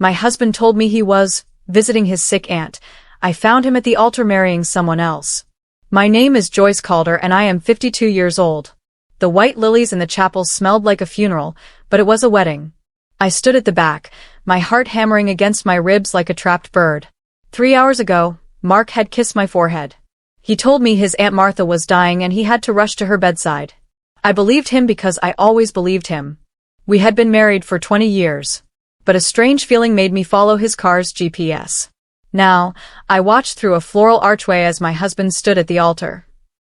My husband told me he was visiting his sick aunt. I found him at the altar marrying someone else. My name is Joyce Calder and I am 52 years old. The white lilies in the chapel smelled like a funeral, but it was a wedding. I stood at the back, my heart hammering against my ribs like a trapped bird. 3 hours ago, Mark had kissed my forehead. He told me his Aunt Martha was dying and he had to rush to her bedside. I believed him because I always believed him. We had been married for 20 years. But a strange feeling made me follow his car's GPS. Now, I watched through a floral archway as my husband stood at the altar.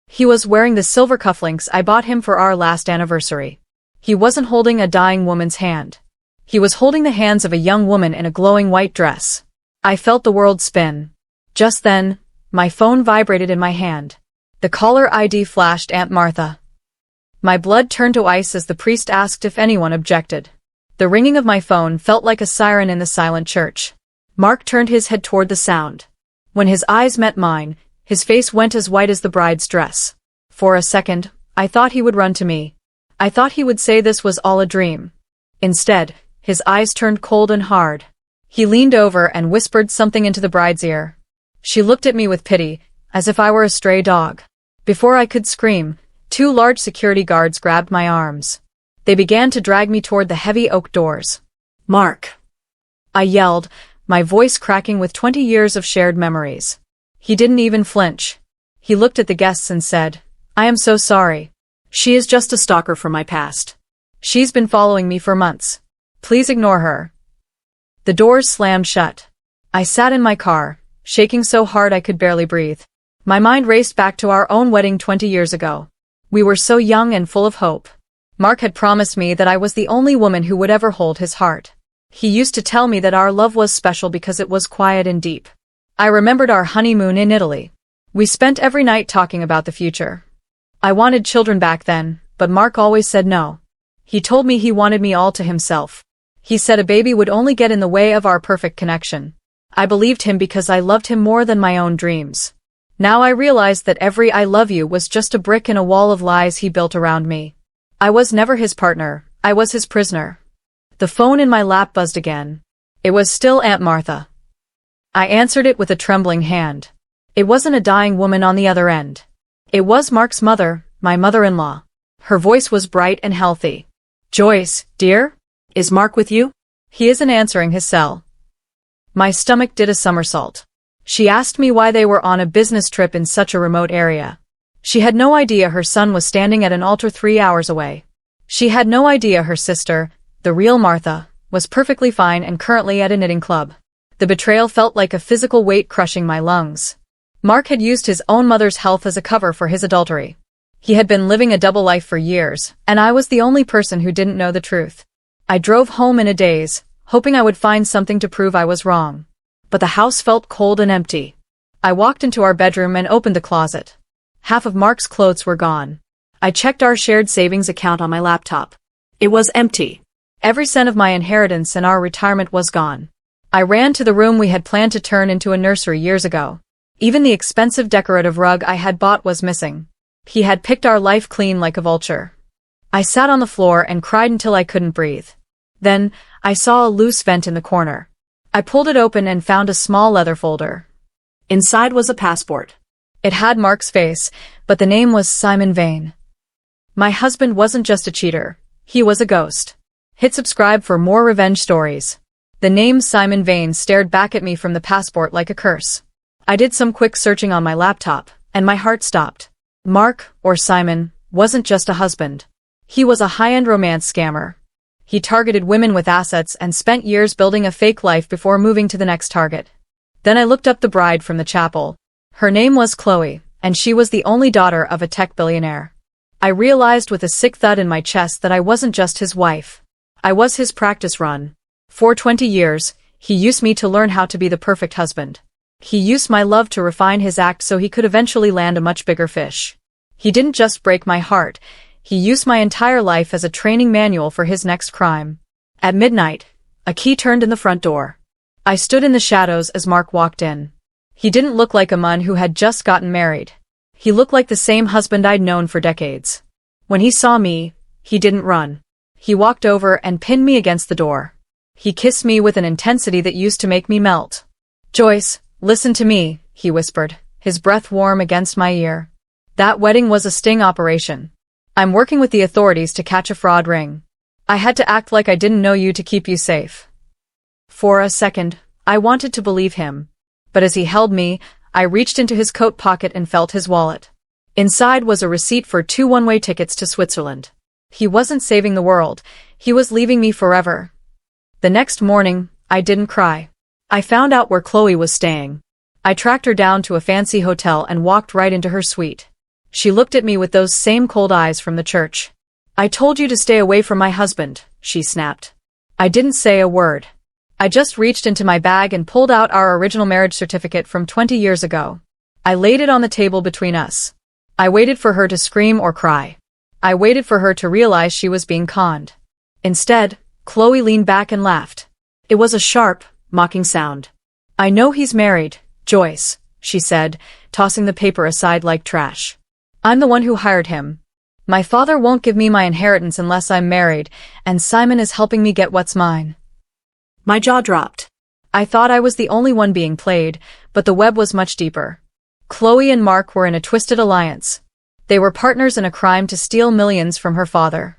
He was wearing the silver cufflinks I bought him for our last anniversary. He wasn't holding a dying woman's hand. He was holding the hands of a young woman in a glowing white dress. I felt the world spin. Just then, my phone vibrated in my hand. The caller ID flashed Aunt Martha. My blood turned to ice as the priest asked if anyone objected. The ringing of my phone felt like a siren in the silent church. Mark turned his head toward the sound. When his eyes met mine, his face went as white as the bride's dress. For a second, I thought he would run to me. I thought he would say this was all a dream. Instead, his eyes turned cold and hard. He leaned over and whispered something into the bride's ear. She looked at me with pity, as if I were a stray dog. Before I could scream, 2 large security guards grabbed my arms. They began to drag me toward the heavy oak doors. "Mark!" I yelled, my voice cracking with 20 years of shared memories. He didn't even flinch. He looked at the guests and said, "I am so sorry. She is just a stalker from my past. She's been following me for months. Please ignore her." The doors slammed shut. I sat in my car, shaking so hard I could barely breathe. My mind raced back to our own wedding 20 years ago. We were so young and full of hope. Mark had promised me that I was the only woman who would ever hold his heart. He used to tell me that our love was special because it was quiet and deep. I remembered our honeymoon in Italy. We spent every night talking about the future. I wanted children back then, but Mark always said no. He told me he wanted me all to himself. He said a baby would only get in the way of our perfect connection. I believed him because I loved him more than my own dreams. Now I realized that every "I love you" was just a brick in a wall of lies he built around me. I was never his partner, I was his prisoner. The phone in my lap buzzed again. It was still Aunt Martha. I answered it with a trembling hand. It wasn't a dying woman on the other end. It was Mark's mother, my mother-in-law. Her voice was bright and healthy. "Joyce, dear? Is Mark with you?" "He isn't answering his cell." My stomach did a somersault. She asked me why they were on a business trip in such a remote area. She had no idea her son was standing at an altar 3 hours away. She had no idea her sister, the real Martha, was perfectly fine and currently at a knitting club. The betrayal felt like a physical weight crushing my lungs. Mark had used his own mother's health as a cover for his adultery. He had been living a double life for years, and I was the only person who didn't know the truth. I drove home in a daze, hoping I would find something to prove I was wrong. But the house felt cold and empty. I walked into our bedroom and opened the closet. Half of Mark's clothes were gone. I checked our shared savings account on my laptop. It was empty. Every cent of my inheritance and our retirement was gone. I ran to the room we had planned to turn into a nursery years ago. Even the expensive decorative rug I had bought was missing. He had picked our life clean like a vulture. I sat on the floor and cried until I couldn't breathe. Then, I saw a loose vent in the corner. I pulled it open and found a small leather folder. Inside was a passport. It had Mark's face, but the name was Simon Vane. My husband wasn't just a cheater. He was a ghost. Hit subscribe for more revenge stories. The name Simon Vane stared back at me from the passport like a curse. I did some quick searching on my laptop, and my heart stopped. Mark, or Simon, wasn't just a husband. He was a high-end romance scammer. He targeted women with assets and spent years building a fake life before moving to the next target. Then I looked up the bride from the chapel. Her name was Chloe, and she was the only daughter of a tech billionaire. I realized with a sick thud in my chest that I wasn't just his wife. I was his practice run. For 20 years, he used me to learn how to be the perfect husband. He used my love to refine his act so he could eventually land a much bigger fish. He didn't just break my heart. He used my entire life as a training manual for his next crime. At midnight, a key turned in the front door. I stood in the shadows as Mark walked in. He didn't look like a man who had just gotten married. He looked like the same husband I'd known for decades. When he saw me, he didn't run. He walked over and pinned me against the door. He kissed me with an intensity that used to make me melt. "Joyce, listen to me," he whispered, his breath warm against my ear. "That wedding was a sting operation. I'm working with the authorities to catch a fraud ring. I had to act like I didn't know you to keep you safe." For a second, I wanted to believe him. But as he held me, I reached into his coat pocket and felt his wallet. Inside was a receipt for 2 one-way tickets to Switzerland. He wasn't saving the world, he was leaving me forever. The next morning, I didn't cry. I found out where Chloe was staying. I tracked her down to a fancy hotel and walked right into her suite. She looked at me with those same cold eyes from the church. "I told you to stay away from my husband," she snapped. I didn't say a word. I just reached into my bag and pulled out our original marriage certificate from 20 years ago. I laid it on the table between us. I waited for her to scream or cry. I waited for her to realize she was being conned. Instead, Chloe leaned back and laughed. It was a sharp, mocking sound. "I know he's married, Joyce," she said, tossing the paper aside like trash. "I'm the one who hired him. My father won't give me my inheritance unless I'm married, and Simon is helping me get what's mine." My jaw dropped. I thought I was the only one being played, but the web was much deeper. Chloe and Mark were in a twisted alliance. They were partners in a crime to steal millions from her father.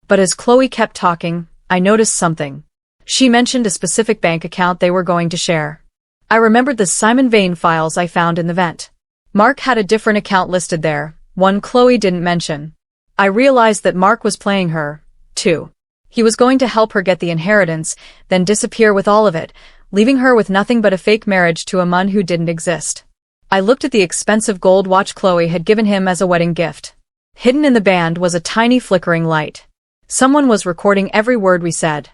But as Chloe kept talking, I noticed something. She mentioned a specific bank account they were going to share. I remembered the Simon Vane files I found in the vent. Mark had a different account listed there, one Chloe didn't mention. I realized that Mark was playing her, too. He was going to help her get the inheritance, then disappear with all of it, leaving her with nothing but a fake marriage to a man who didn't exist. I looked at the expensive gold watch Chloe had given him as a wedding gift. Hidden in the band was a tiny flickering light. Someone was recording every word we said.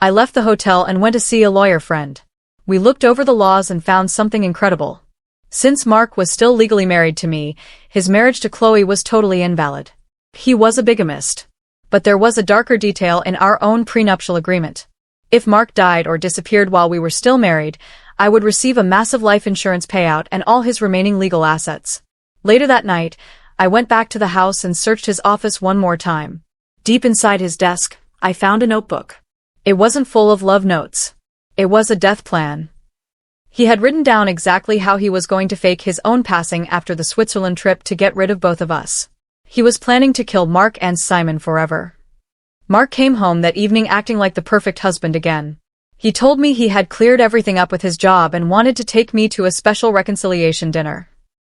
I left the hotel and went to see a lawyer friend. We looked over the laws and found something incredible. Since Mark was still legally married to me, his marriage to Chloe was totally invalid. He was a bigamist. But there was a darker detail in our own prenuptial agreement. If Mark died or disappeared while we were still married, I would receive a massive life insurance payout and all his remaining legal assets. Later that night, I went back to the house and searched his office one more time. Deep inside his desk, I found a notebook. It wasn't full of love notes. It was a death plan. He had written down exactly how he was going to fake his own passing after the Switzerland trip to get rid of both of us. He was planning to kill Mark and Simon forever. Mark came home that evening acting like the perfect husband again. He told me he had cleared everything up with his job and wanted to take me to a special reconciliation dinner.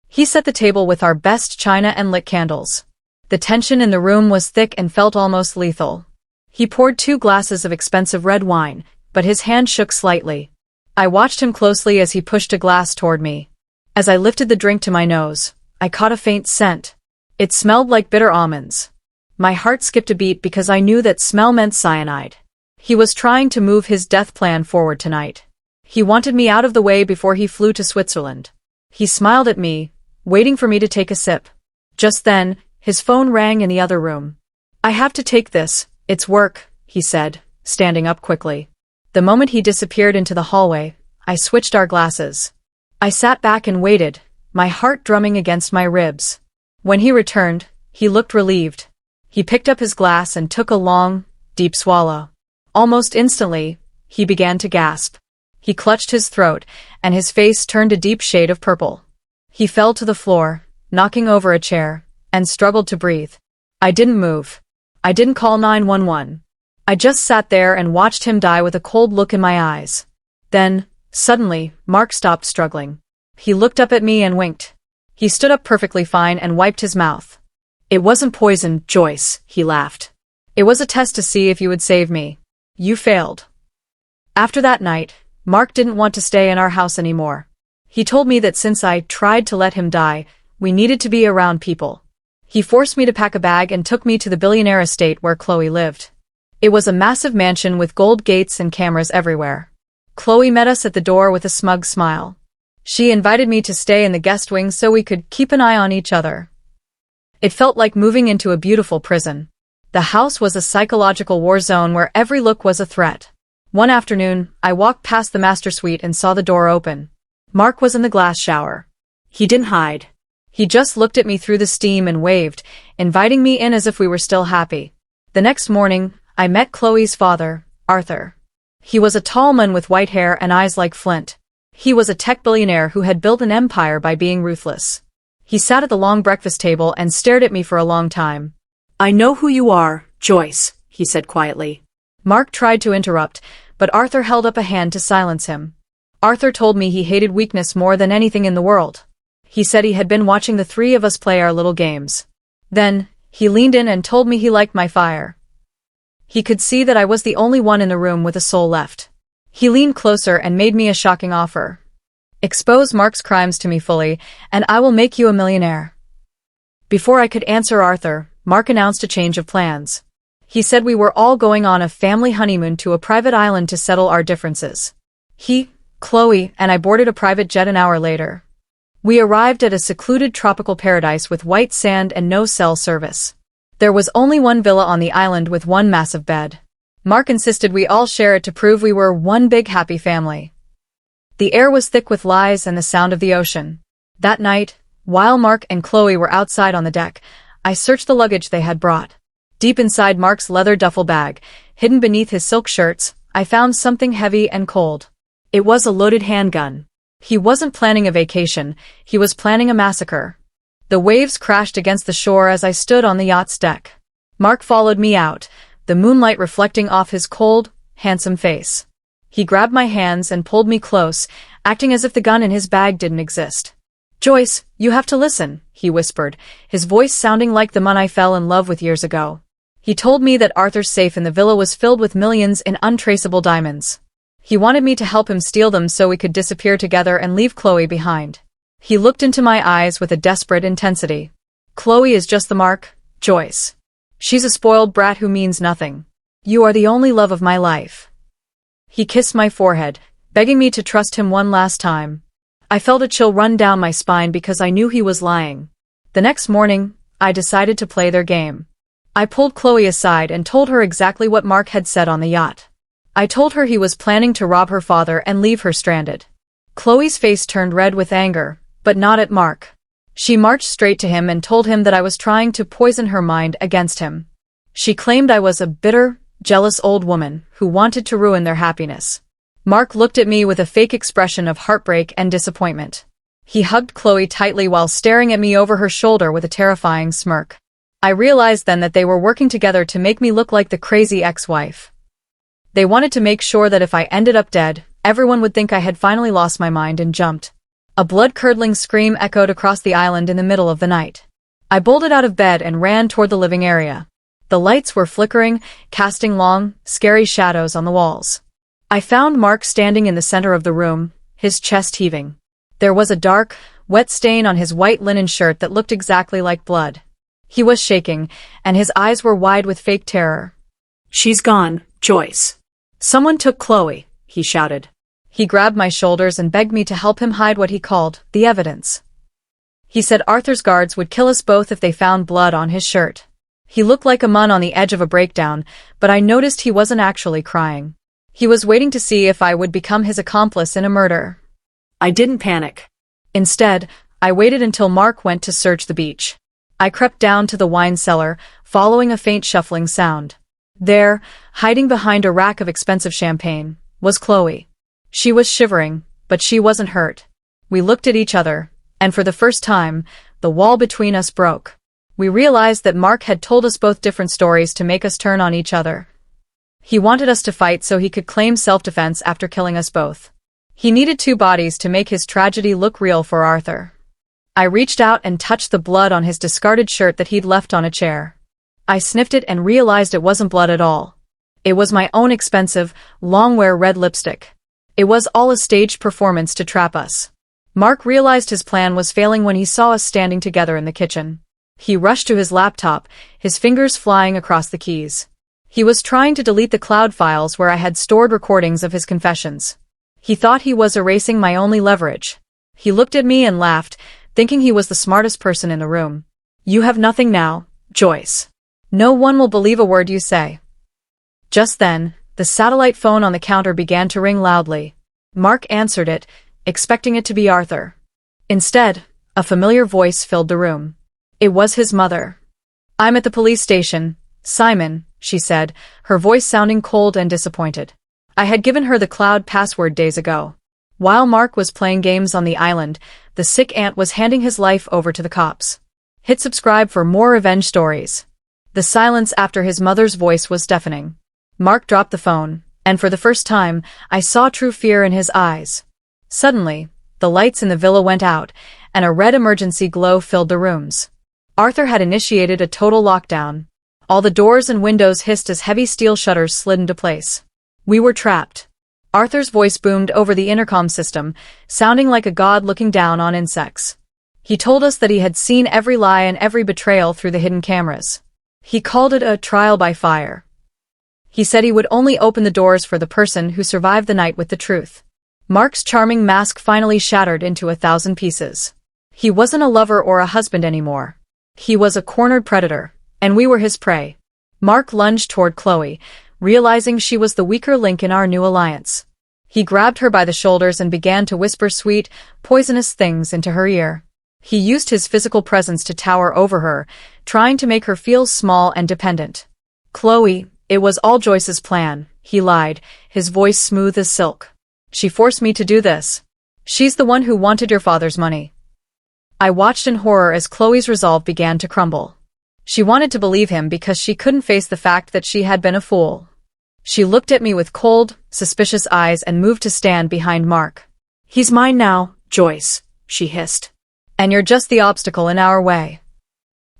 He set the table with our best china and lit candles. The tension in the room was thick and felt almost lethal. He poured 2 glasses of expensive red wine, but his hand shook slightly. I watched him closely as he pushed a glass toward me. As I lifted the drink to my nose, I caught a faint scent. It smelled like bitter almonds. My heart skipped a beat because I knew that smell meant cyanide. He was trying to move his death plan forward tonight. He wanted me out of the way before he flew to Switzerland. He smiled at me, waiting for me to take a sip. Just then, his phone rang in the other room. "I have to take this, it's work," he said, standing up quickly. The moment he disappeared into the hallway, I switched our glasses. I sat back and waited, my heart drumming against my ribs. When he returned, he looked relieved. He picked up his glass and took a long, deep swallow. Almost instantly, he began to gasp. He clutched his throat, and his face turned a deep shade of purple. He fell to the floor, knocking over a chair, and struggled to breathe. I didn't move. I didn't call 911. I just sat there and watched him die with a cold look in my eyes. Then, suddenly, Mark stopped struggling. He looked up at me and winked. He stood up perfectly fine and wiped his mouth. "It wasn't poison, Joyce," he laughed. "It was a test to see if you would save me. You failed." After that night, Mark didn't want to stay in our house anymore. He told me that since I tried to let him die, we needed to be around people. He forced me to pack a bag and took me to the Billionaire estate where Chloe lived. It was a massive mansion with gold gates and cameras everywhere. Chloe met us at the door with a smug smile. She invited me to stay in the guest wing so we could keep an eye on each other. It felt like moving into a beautiful prison. The house was a psychological war zone where every look was a threat. One afternoon, I walked past the master suite and saw the door open. Mark was in the glass shower. He didn't hide. He just looked at me through the steam and waved, inviting me in as if we were still happy. The next morning, I met Chloe's father, Arthur. He was a tall man with white hair and eyes like flint. He was a tech billionaire who had built an empire by being ruthless. He sat at the long breakfast table and stared at me for a long time. "I know who you are, Joyce," he said quietly. Mark tried to interrupt, but Arthur held up a hand to silence him. Arthur told me he hated weakness more than anything in the world. He said he had been watching the three of us play our little games. Then, he leaned in and told me he liked my fire. He could see that I was the only one in the room with a soul left. He leaned closer and made me a shocking offer. "Expose Mark's crimes to me fully, and I will make you a millionaire." Before I could answer Arthur, Mark announced a change of plans. He said we were all going on a family honeymoon to a private island to settle our differences. He, Chloe, and I boarded a private jet an hour later. We arrived at a secluded tropical paradise with white sand and no cell service. There was only one villa on the island with one massive bed. Mark insisted we all share it to prove we were one big happy family. The air was thick with lies and the sound of the ocean. That night, while Mark and Chloe were outside on the deck, I searched the luggage they had brought. Deep inside Mark's leather duffel bag, hidden beneath his silk shirts, I found something heavy and cold. It was a loaded handgun. He wasn't planning a vacation, he was planning a massacre. The waves crashed against the shore as I stood on the yacht's deck. Mark followed me out, the moonlight reflecting off his cold, handsome face. He grabbed my hands and pulled me close, acting as if the gun in his bag didn't exist. "Joyce, you have to listen," he whispered, his voice sounding like the man I fell in love with years ago. He told me that Arthur's safe in the villa was filled with millions in untraceable diamonds. He wanted me to help him steal them so we could disappear together and leave Chloe behind. He looked into my eyes with a desperate intensity. "Chloe is just the mark, Joyce. She's a spoiled brat who means nothing. You are the only love of my life." He kissed my forehead, begging me to trust him one last time. I felt a chill run down my spine because I knew he was lying. The next morning, I decided to play their game. I pulled Chloe aside and told her exactly what Mark had said on the yacht. I told her he was planning to rob her father and leave her stranded. Chloe's face turned red with anger, but not at Mark. She marched straight to him and told him that I was trying to poison her mind against him. She claimed I was a bitter, jealous old woman who wanted to ruin their happiness. Mark looked at me with a fake expression of heartbreak and disappointment. He hugged Chloe tightly while staring at me over her shoulder with a terrifying smirk. I realized then that they were working together to make me look like the crazy ex-wife. They wanted to make sure that if I ended up dead, everyone would think I had finally lost my mind and jumped. A blood-curdling scream echoed across the island in the middle of the night. I bolted out of bed and ran toward the living area. The lights were flickering, casting long, scary shadows on the walls. I found Mark standing in the center of the room, his chest heaving. There was a dark, wet stain on his white linen shirt that looked exactly like blood. He was shaking, and his eyes were wide with fake terror. "She's gone, Joyce. Someone took Chloe," he shouted. He grabbed my shoulders and begged me to help him hide what he called the evidence. He said Arthur's guards would kill us both if they found blood on his shirt. He looked like a man on the edge of a breakdown, but I noticed he wasn't actually crying. He was waiting to see if I would become his accomplice in a murder. I didn't panic. Instead, I waited until Mark went to search the beach. I crept down to the wine cellar, following a faint shuffling sound. There, hiding behind a rack of expensive champagne, was Chloe. She was shivering, but she wasn't hurt. We looked at each other, and for the first time, the wall between us broke. We realized that Mark had told us both different stories to make us turn on each other. He wanted us to fight so he could claim self-defense after killing us both. He needed two bodies to make his tragedy look real for Arthur. I reached out and touched the blood on his discarded shirt that he'd left on a chair. I sniffed it and realized it wasn't blood at all. It was my own expensive, long-wear red lipstick. It was all a staged performance to trap us. Mark realized his plan was failing when he saw us standing together in the kitchen. He rushed to his laptop, his fingers flying across the keys. He was trying to delete the cloud files where I had stored recordings of his confessions. He thought he was erasing my only leverage. He looked at me and laughed, thinking he was the smartest person in the room. "You have nothing now, Joyce. No one will believe a word you say." Just then, the satellite phone on the counter began to ring loudly. Mark answered it, expecting it to be Arthur. Instead, a familiar voice filled the room. It was his mother. "I'm at the police station, Simon," she said, her voice sounding cold and disappointed. I had given her the cloud password days ago. While Mark was playing games on the island, the sick aunt was handing his life over to the cops. Hit subscribe for more revenge stories. The silence after his mother's voice was deafening. Mark dropped the phone, and for the first time, I saw true fear in his eyes. Suddenly, the lights in the villa went out, and a red emergency glow filled the rooms. Arthur had initiated a total lockdown. All the doors and windows hissed as heavy steel shutters slid into place. We were trapped. Arthur's voice boomed over the intercom system, sounding like a god looking down on insects. He told us that he had seen every lie and every betrayal through the hidden cameras. He called it a trial by fire. He said he would only open the doors for the person who survived the night with the truth. Mark's charming mask finally shattered into 1,000 pieces. He wasn't a lover or a husband anymore. He was a cornered predator, and we were his prey. Mark lunged toward Chloe, realizing she was the weaker link in our new alliance. He grabbed her by the shoulders and began to whisper sweet, poisonous things into her ear. He used his physical presence to tower over her, trying to make her feel small and dependent. Chloe, it was all Joyce's plan, he lied, his voice smooth as silk. She forced me to do this. She's the one who wanted your father's money. I watched in horror as Chloe's resolve began to crumble. She wanted to believe him because she couldn't face the fact that she had been a fool. She looked at me with cold, suspicious eyes and moved to stand behind Mark. He's mine now, Joyce, she hissed. And you're just the obstacle in our way.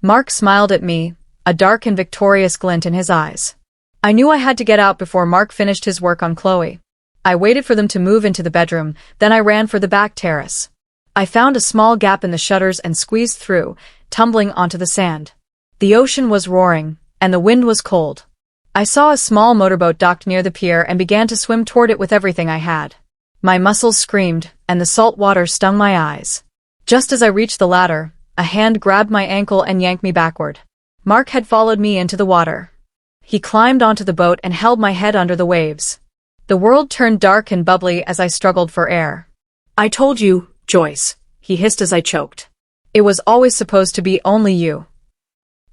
Mark smiled at me, a dark and victorious glint in his eyes. I knew I had to get out before Mark finished his work on Chloe. I waited for them to move into the bedroom, then I ran for the back terrace. I found a small gap in the shutters and squeezed through, tumbling onto the sand. The ocean was roaring, and the wind was cold. I saw a small motorboat docked near the pier and began to swim toward it with everything I had. My muscles screamed, and the salt water stung my eyes. Just as I reached the ladder, a hand grabbed my ankle and yanked me backward. Mark had followed me into the water. He climbed onto the boat and held my head under the waves. The world turned dark and bubbly as I struggled for air. I told you, Joyce, he hissed as I choked. It was always supposed to be only you.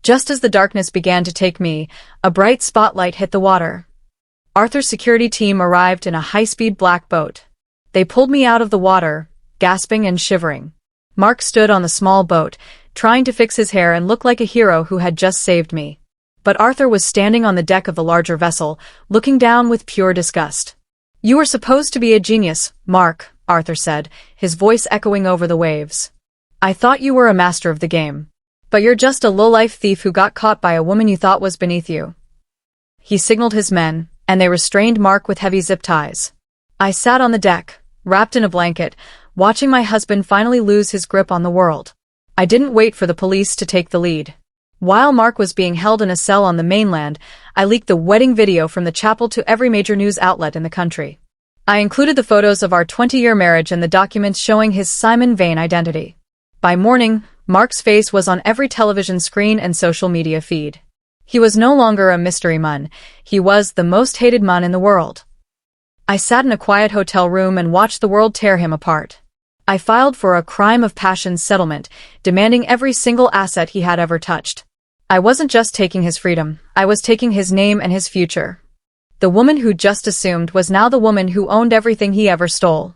Just as the darkness began to take me, a bright spotlight hit the water. Arthur's security team arrived in a high-speed black boat. They pulled me out of the water, gasping and shivering. Mark stood on the small boat, trying to fix his hair and look like a hero who had just saved me. But Arthur was standing on the deck of the larger vessel, looking down with pure disgust. You were supposed to be a genius, Mark, Arthur said, his voice echoing over the waves. I thought you were a master of the game. But you're just a low-life thief who got caught by a woman you thought was beneath you. He signaled his men, and they restrained Mark with heavy zip ties. I sat on the deck, wrapped in a blanket, watching my husband finally lose his grip on the world. I didn't wait for the police to take the lead. While Mark was being held in a cell on the mainland, I leaked the wedding video from the chapel to every major news outlet in the country. I included the photos of our 20-year marriage and the documents showing his Simon Vane identity. By morning, Mark's face was on every television screen and social media feed. He was no longer a mystery man, he was the most hated man in the world. I sat in a quiet hotel room and watched the world tear him apart. I filed for a crime of passion settlement, demanding every single asset he had ever touched. I wasn't just taking his freedom, I was taking his name and his future. The woman who just assumed was now the woman who owned everything he ever stole.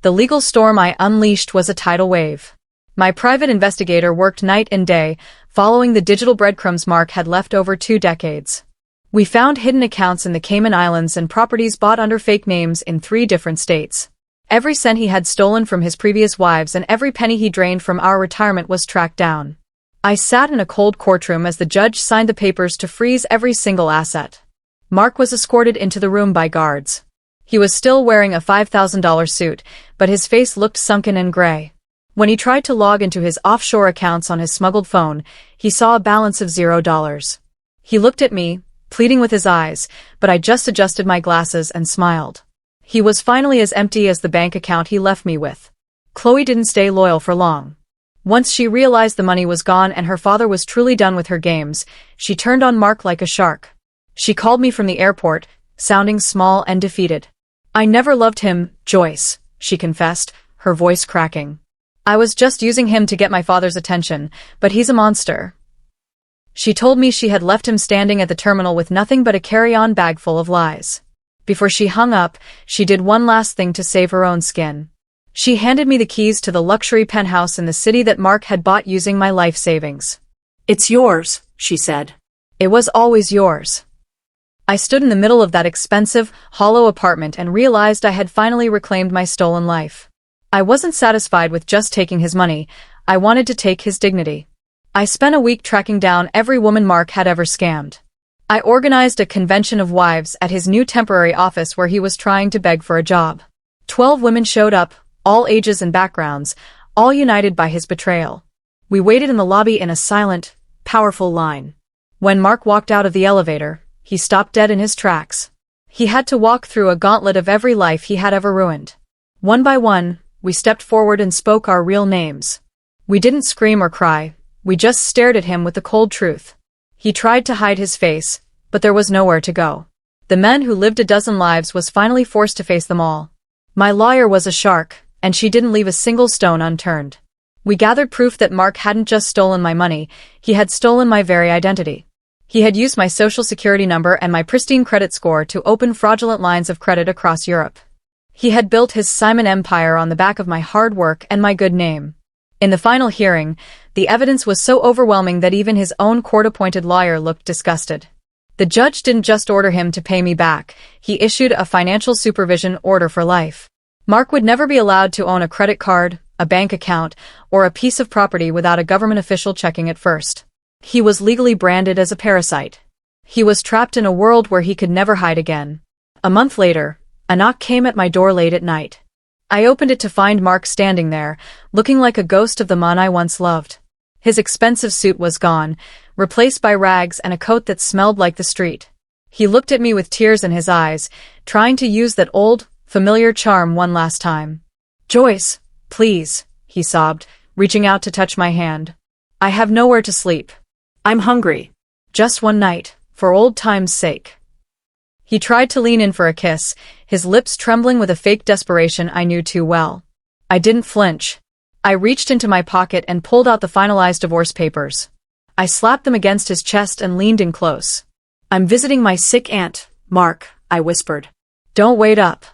The legal storm I unleashed was a tidal wave. My private investigator worked night and day, following the digital breadcrumbs Mark had left over 2 decades. We found hidden accounts in the Cayman Islands and properties bought under fake names in 3 different states. Every cent he had stolen from his previous wives and every penny he drained from our retirement was tracked down. I sat in a cold courtroom as the judge signed the papers to freeze every single asset. Mark was escorted into the room by guards. He was still wearing a $5,000 suit, but his face looked sunken and gray. When he tried to log into his offshore accounts on his smuggled phone, he saw a balance of $0. He looked at me, pleading with his eyes, but I just adjusted my glasses and smiled. He was finally as empty as the bank account he left me with. Chloe didn't stay loyal for long. Once she realized the money was gone and her father was truly done with her games, she turned on Mark like a shark. She called me from the airport, sounding small and defeated. I never loved him, Joyce, she confessed, her voice cracking. I was just using him to get my father's attention, but he's a monster. She told me she had left him standing at the terminal with nothing but a carry-on bag full of lies. Before she hung up, she did one last thing to save her own skin. She handed me the keys to the luxury penthouse in the city that Mark had bought using my life savings. It's yours, she said. It was always yours. I stood in the middle of that expensive, hollow apartment and realized I had finally reclaimed my stolen life. I wasn't satisfied with just taking his money, I wanted to take his dignity. I spent a week tracking down every woman Mark had ever scammed. I organized a convention of wives at his new temporary office where he was trying to beg for a job. 12 women showed up, all ages and backgrounds, all united by his betrayal. We waited in the lobby in a silent, powerful line. When Mark walked out of the elevator, he stopped dead in his tracks. He had to walk through a gauntlet of every life he had ever ruined. One by one, we stepped forward and spoke our real names. We didn't scream or cry, we just stared at him with the cold truth. He tried to hide his face, but there was nowhere to go. The man who lived a dozen lives was finally forced to face them all. My lawyer was a shark, and she didn't leave a single stone unturned. We gathered proof that Mark hadn't just stolen my money, he had stolen my very identity. He had used my social security number and my pristine credit score to open fraudulent lines of credit across Europe. He had built his Simon empire on the back of my hard work and my good name. In the final hearing, the evidence was so overwhelming that even his own court-appointed lawyer looked disgusted. The judge didn't just order him to pay me back, he issued a financial supervision order for life. Mark would never be allowed to own a credit card, a bank account, or a piece of property without a government official checking it first. He was legally branded as a parasite. He was trapped in a world where he could never hide again. A month later, a knock came at my door late at night. I opened it to find Mark standing there, looking like a ghost of the man I once loved. His expensive suit was gone, replaced by rags and a coat that smelled like the street. He looked at me with tears in his eyes, trying to use that old, familiar charm one last time. "Joyce, please," he sobbed, reaching out to touch my hand. "I have nowhere to sleep. I'm hungry. Just one night, for old time's sake." He tried to lean in for a kiss, his lips trembling with a fake desperation I knew too well. I didn't flinch. I reached into my pocket and pulled out the finalized divorce papers. I slapped them against his chest and leaned in close. "I'm visiting my sick aunt, Mark," I whispered. "Don't wait up."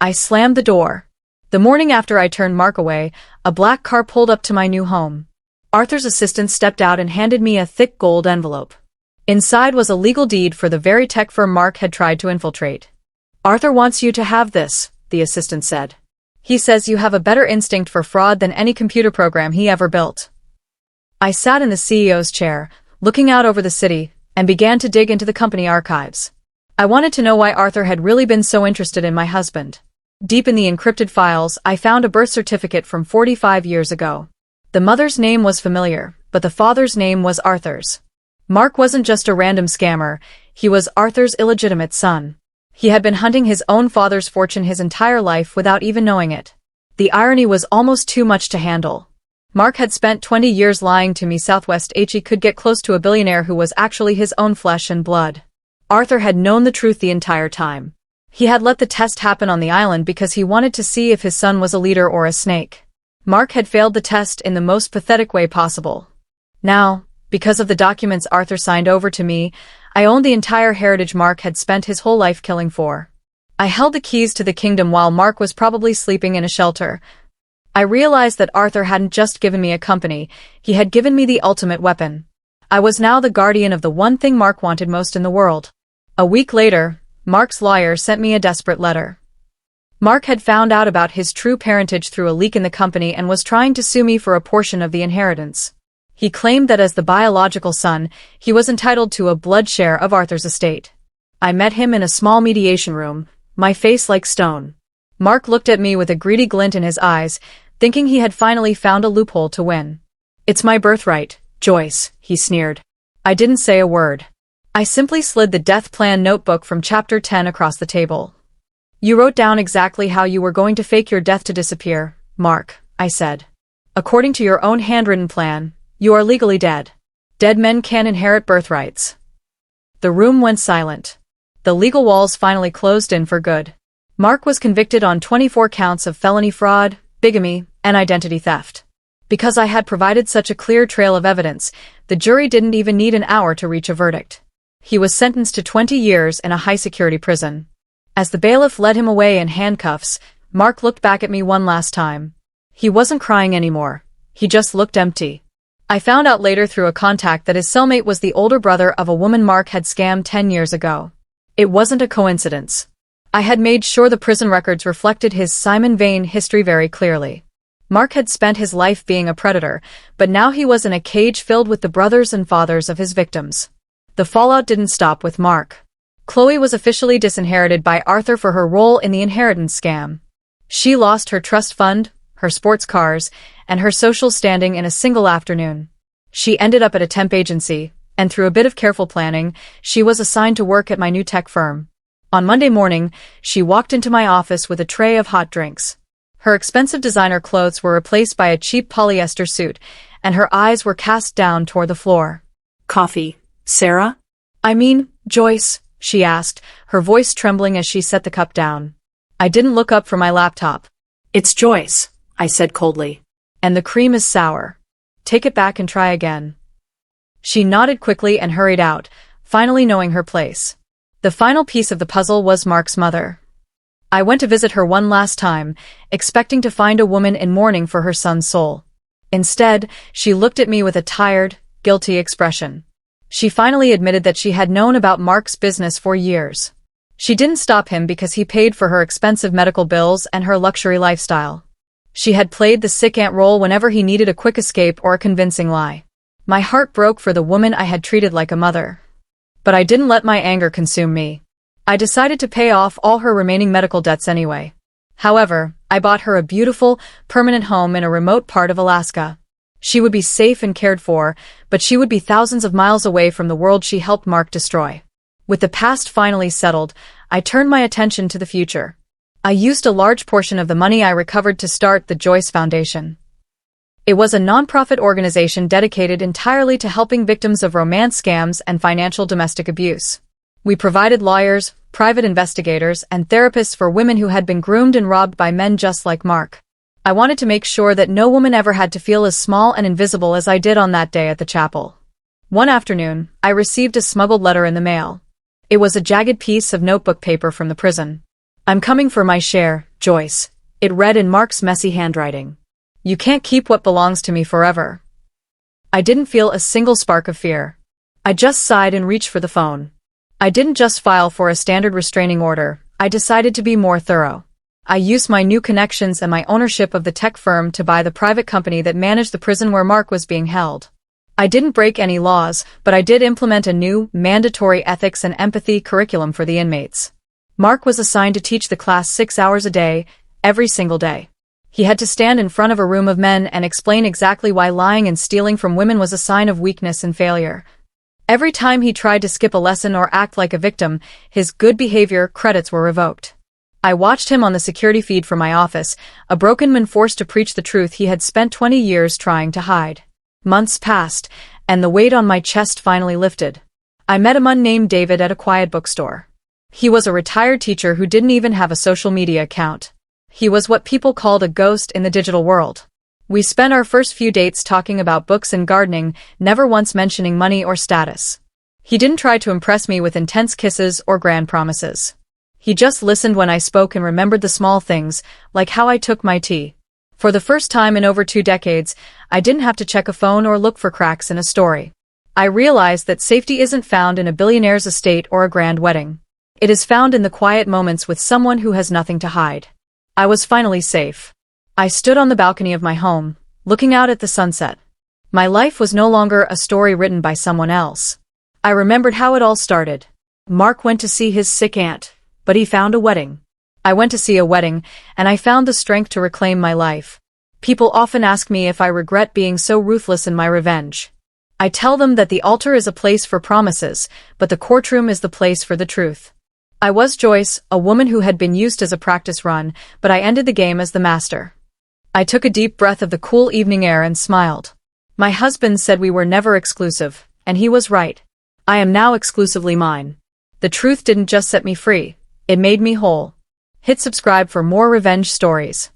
I slammed the door. The morning after I turned Mark away, a black car pulled up to my new home. Arthur's assistant stepped out and handed me a thick gold envelope. Inside was a legal deed for the very tech firm Mark had tried to infiltrate. "Arthur wants you to have this," the assistant said. "He says you have a better instinct for fraud than any computer program he ever built." I sat in the CEO's chair, looking out over the city, and began to dig into the company archives. I wanted to know why Arthur had really been so interested in my husband. Deep in the encrypted files, I found a birth certificate from 45 years ago. The mother's name was familiar, but the father's name was Arthur's. Mark wasn't just a random scammer, he was Arthur's illegitimate son. He had been hunting his own father's fortune his entire life without even knowing it. The irony was almost too much to handle. Mark had spent 20 years lying to me Southwest he could get close to a billionaire who was actually his own flesh and blood. Arthur had known the truth the entire time. He had let the test happen on the island because he wanted to see if his son was a leader or a snake. Mark had failed the test in the most pathetic way possible. Now, because of the documents Arthur signed over to me, I owned the entire heritage Mark had spent his whole life killing for. I held the keys to the kingdom while Mark was probably sleeping in a shelter. I realized that Arthur hadn't just given me a company, he had given me the ultimate weapon. I was now the guardian of the one thing Mark wanted most in the world. A week later, Mark's lawyer sent me a desperate letter. Mark had found out about his true parentage through a leak in the company and was trying to sue me for a portion of the inheritance. He claimed that as the biological son, he was entitled to a blood share of Arthur's estate. I met him in a small mediation room, my face like stone. Mark looked at me with a greedy glint in his eyes, thinking he had finally found a loophole to win. "It's my birthright, Joyce," he sneered. I didn't say a word. I simply slid the death plan notebook from chapter 10 across the table. "You wrote down exactly how you were going to fake your death to disappear, Mark," I said. "According to your own handwritten plan, you are legally dead. Dead men can't inherit birthrights." The room went silent. The legal walls finally closed in for good. Mark was convicted on 24 counts of felony fraud, bigamy, and identity theft. Because I had provided such a clear trail of evidence, the jury didn't even need an hour to reach a verdict. He was sentenced to 20 years in a high-security prison. As the bailiff led him away in handcuffs, Mark looked back at me one last time. He wasn't crying anymore. He just looked empty. I found out later through a contact that his cellmate was the older brother of a woman Mark had scammed 10 years ago. It wasn't a coincidence. I had made sure the prison records reflected his Simon Vane history very clearly. Mark had spent his life being a predator, but now he was in a cage filled with the brothers and fathers of his victims. The fallout didn't stop with Mark. Chloe was officially disinherited by Arthur for her role in the inheritance scam. She lost her trust fund, her sports cars, and her social standing in a single afternoon. She ended up at a temp agency, and through a bit of careful planning, she was assigned to work at my new tech firm. On Monday morning, she walked into my office with a tray of hot drinks. Her expensive designer clothes were replaced by a cheap polyester suit, and her eyes were cast down toward the floor. Coffee, Sarah? I mean, Joyce, she asked, her voice trembling as she set the cup down. I didn't look up from my laptop. It's Joyce, I said coldly. And the cream is sour. Take it back and try again. She nodded quickly and hurried out, finally knowing her place. The final piece of the puzzle was Mark's mother. I went to visit her one last time, expecting to find a woman in mourning for her son's soul. Instead, she looked at me with a tired, guilty expression. She finally admitted that she had known about Mark's business for years. She didn't stop him because he paid for her expensive medical bills and her luxury lifestyle. She had played the sick aunt role whenever he needed a quick escape or a convincing lie. My heart broke for the woman I had treated like a mother. But I didn't let my anger consume me. I decided to pay off all her remaining medical debts anyway. However, I bought her a beautiful, permanent home in a remote part of Alaska. She would be safe and cared for, but she would be thousands of miles away from the world she helped Mark destroy. With the past finally settled, I turned my attention to the future. I used a large portion of the money I recovered to start the Joyce Foundation. It was a nonprofit organization dedicated entirely to helping victims of romance scams and financial domestic abuse. We provided lawyers, private investigators, and therapists for women who had been groomed and robbed by men just like Mark. I wanted to make sure that no woman ever had to feel as small and invisible as I did on that day at the chapel. One afternoon, I received a smuggled letter in the mail. It was a jagged piece of notebook paper from the prison. I'm coming for my share, Joyce. It read in Mark's messy handwriting. You can't keep what belongs to me forever. I didn't feel a single spark of fear. I just sighed and reached for the phone. I didn't just file for a standard restraining order, I decided to be more thorough. I used my new connections and my ownership of the tech firm to buy the private company that managed the prison where Mark was being held. I didn't break any laws, but I did implement a new, mandatory ethics and empathy curriculum for the inmates. Mark was assigned to teach the class 6 hours a day, every single day. He had to stand in front of a room of men and explain exactly why lying and stealing from women was a sign of weakness and failure. Every time he tried to skip a lesson or act like a victim, his good behavior credits were revoked. I watched him on the security feed from my office, a broken man forced to preach the truth he had spent 20 years trying to hide. Months passed, and the weight on my chest finally lifted. I met a man named David at a quiet bookstore. He was a retired teacher who didn't even have a social media account. He was what people called a ghost in the digital world. We spent our first few dates talking about books and gardening, never once mentioning money or status. He didn't try to impress me with intense kisses or grand promises. He just listened when I spoke and remembered the small things, like how I took my tea. For the first time in over 2 decades, I didn't have to check a phone or look for cracks in a story. I realized that safety isn't found in a billionaire's estate or a grand wedding. It is found in the quiet moments with someone who has nothing to hide. I was finally safe. I stood on the balcony of my home, looking out at the sunset. My life was no longer a story written by someone else. I remembered how it all started. Mark went to see his sick aunt, but he found a wedding. I went to see a wedding, and I found the strength to reclaim my life. People often ask me if I regret being so ruthless in my revenge. I tell them that the altar is a place for promises, but the courtroom is the place for the truth. I was Joyce, a woman who had been used as a practice run, but I ended the game as the master. I took a deep breath of the cool evening air and smiled. My husband said we were never exclusive, and he was right. I am now exclusively mine. The truth didn't just set me free, it made me whole. Hit subscribe for more revenge stories.